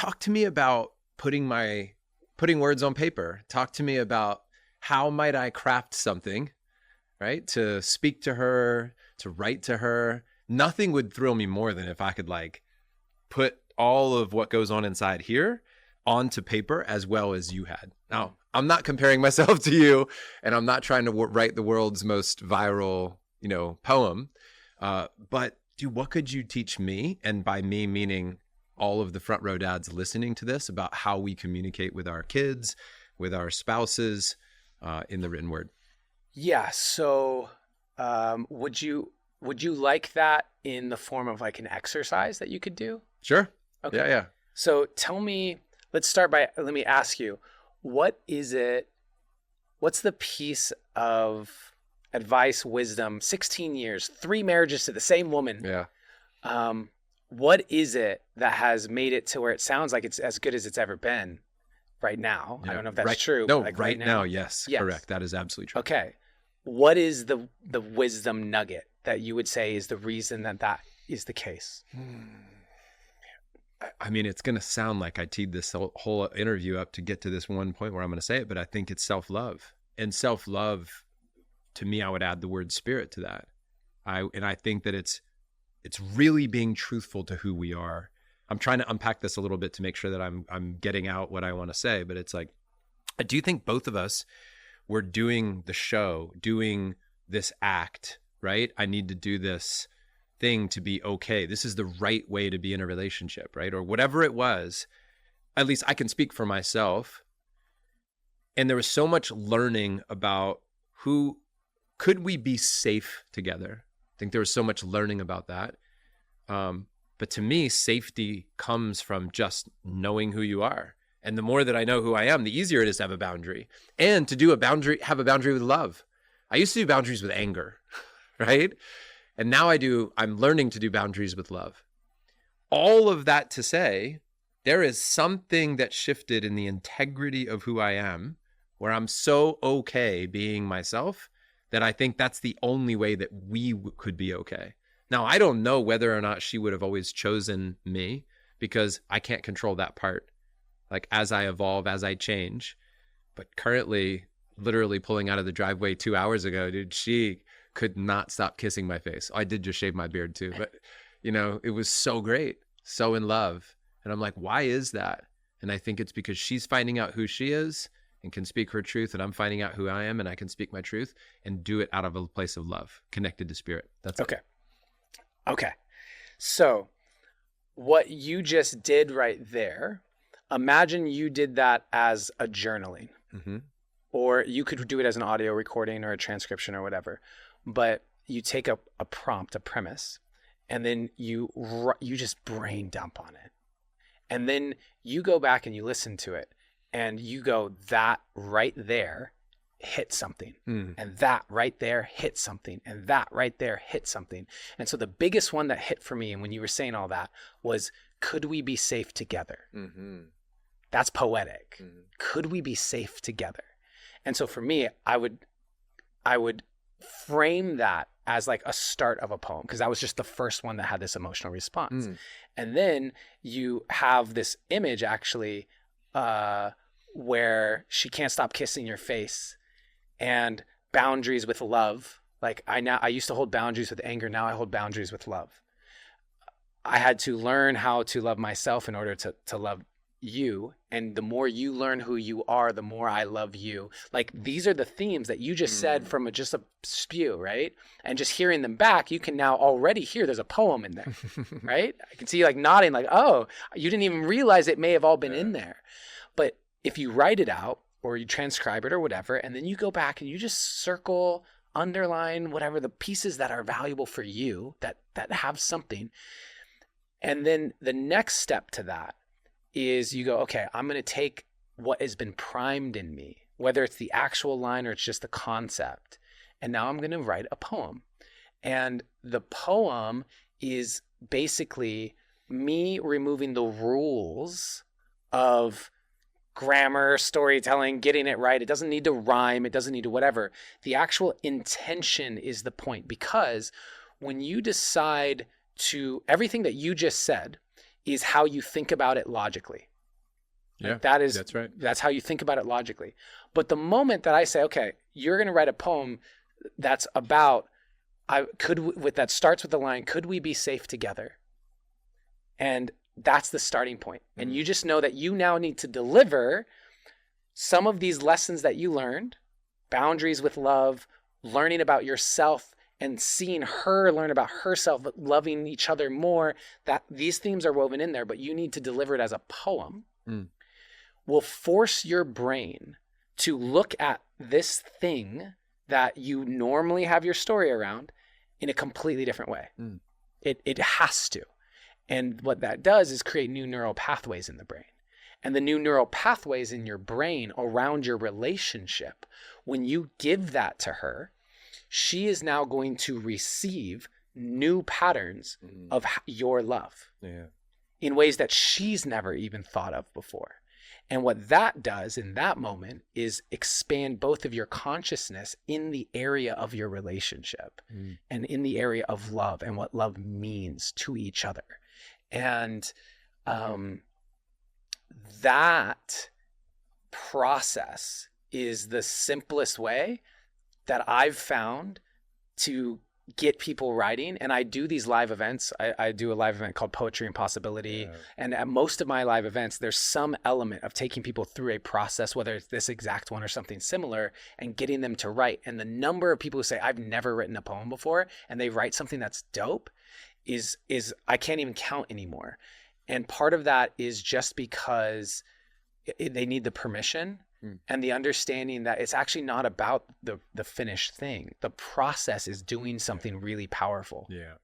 talk to me about putting words on paper. Talk to me about how might I craft something, right? To speak to her, to write to her. Nothing would thrill me more than if I could like put all of what goes on inside here onto paper as well as you had. Now, I'm not comparing myself to you, and I'm not trying to write the world's most viral, poem. But dude, what could you teach me? And by me, meaning all of the front row dads listening to this, about how we communicate with our kids, with our spouses, in the written word. Yeah. So, would you like that in the form of like an exercise that you could do? Sure. Okay. Yeah. So tell me, let me ask you, what's the piece of advice, wisdom, 16 years, 3 marriages to the same woman. Yeah. What is it that has made it to where it sounds like it's as good as it's ever been right now? Yeah. I don't know if that's true. No, but like right now, yes, correct. That is absolutely true. Okay. What is the wisdom nugget that you would say is the reason that is the case? I mean, it's going to sound like I teed this whole interview up to get to this one point where I'm going to say it, but I think it's self-love. And self-love, to me, I would add the word spirit to that. I think that it's really being truthful to who we are. I'm trying to unpack this a little bit to make sure that I'm getting out what I want to say, but it's like, I do think both of us were doing the show, doing this act, right? I need to do this thing to be okay. This is the right way to be in a relationship, right? Or whatever it was. At least I can speak for myself. And there was so much learning about could we be safe together? I think there was so much learning about that. But to me, safety comes from just knowing who you are. And the more that I know who I am, the easier it is to have a boundary. And to have a boundary with love. I used to do boundaries with anger, right? And now I'm learning to do boundaries with love. All of that to say, there is something that shifted in the integrity of who I am, where I'm so okay being myself that I think that's the only way that we could be okay. Now, I don't know whether or not she would have always chosen me, because I can't control that part. Like, as I evolve, as I change. But currently, literally pulling out of the driveway 2 hours ago, dude, she could not stop kissing my face. I did just shave my beard too, but it was so great, so in love. And I'm like, why is that? And I think it's because she's finding out who she is and can speak her truth, and I'm finding out who I am and I can speak my truth and do it out of a place of love, connected to spirit. That's okay. Okay. So what you just did right there, imagine you did that as a journaling, or you could do it as an audio recording or a transcription or whatever. But you take a prompt, a premise, and then you just brain dump on it. And then you go back and you listen to it and you go, that right there hit something. And that right there hit something. And that right there hit something. And so the biggest one that hit for me, and when you were saying all that, was, could we be safe together? That's poetic. Could we be safe together? And so for me, I would frame that as like a start of a poem, because that was just the first one that had this emotional response. And then you have this image actually where she can't stop kissing your face, and boundaries with love. Like I used to hold boundaries with anger. Now I hold boundaries with love. I had to learn how to love myself in order to love you. And the more you learn who you are, the more I love you. Like, these are the themes that you just said from just a spew, right? And just hearing them back, you can now already hear there's a poem in there, right? I can see you like nodding, like, oh, you didn't even realize it may have all been in there. But if you write it out or you transcribe it or whatever, and then you go back and you just circle, underline, whatever, the pieces that are valuable for you, that have something. And then the next step to that is you go, okay, I'm going to take what has been primed in me, whether it's the actual line or it's just the concept, and now I'm going to write a poem. And the poem is basically me removing the rules of grammar, storytelling, getting it right. It doesn't need to rhyme. It doesn't need to whatever. The actual intention is the point, because when you decide to, everything that you just said is how you think about it logically. Yeah, that's right. That's how you think about it logically. But the moment that I say, okay, you're going to write a poem that's about, that starts with the line, could we be safe together? And that's the starting point. And you just know that you now need to deliver some of these lessons that you learned, boundaries with love, learning about yourself and seeing her learn about herself, but loving each other more, that these themes are woven in there, but you need to deliver it as a poem, will force your brain to look at this thing that you normally have your story around in a completely different way. It has to. And what that does is create new neural pathways in the brain. And the new neural pathways in your brain around your relationship, when you give that to her, she is now going to receive new patterns of your love in ways that she's never even thought of before. And what that does in that moment is expand both of your consciousness in the area of your relationship and in the area of love and what love means to each other. And that process is the simplest way that I've found to get people writing. And I do these live events. I do a live event called Poetry and Possibility. And at most of my live events, there's some element of taking people through a process, whether it's this exact one or something similar, and getting them to write. And the number of people who say, I've never written a poem before, and they write something that's dope is I can't even count anymore. And part of that is just because they need the permission and the understanding that it's actually not about the finished thing. The process is doing something really powerful. Yeah.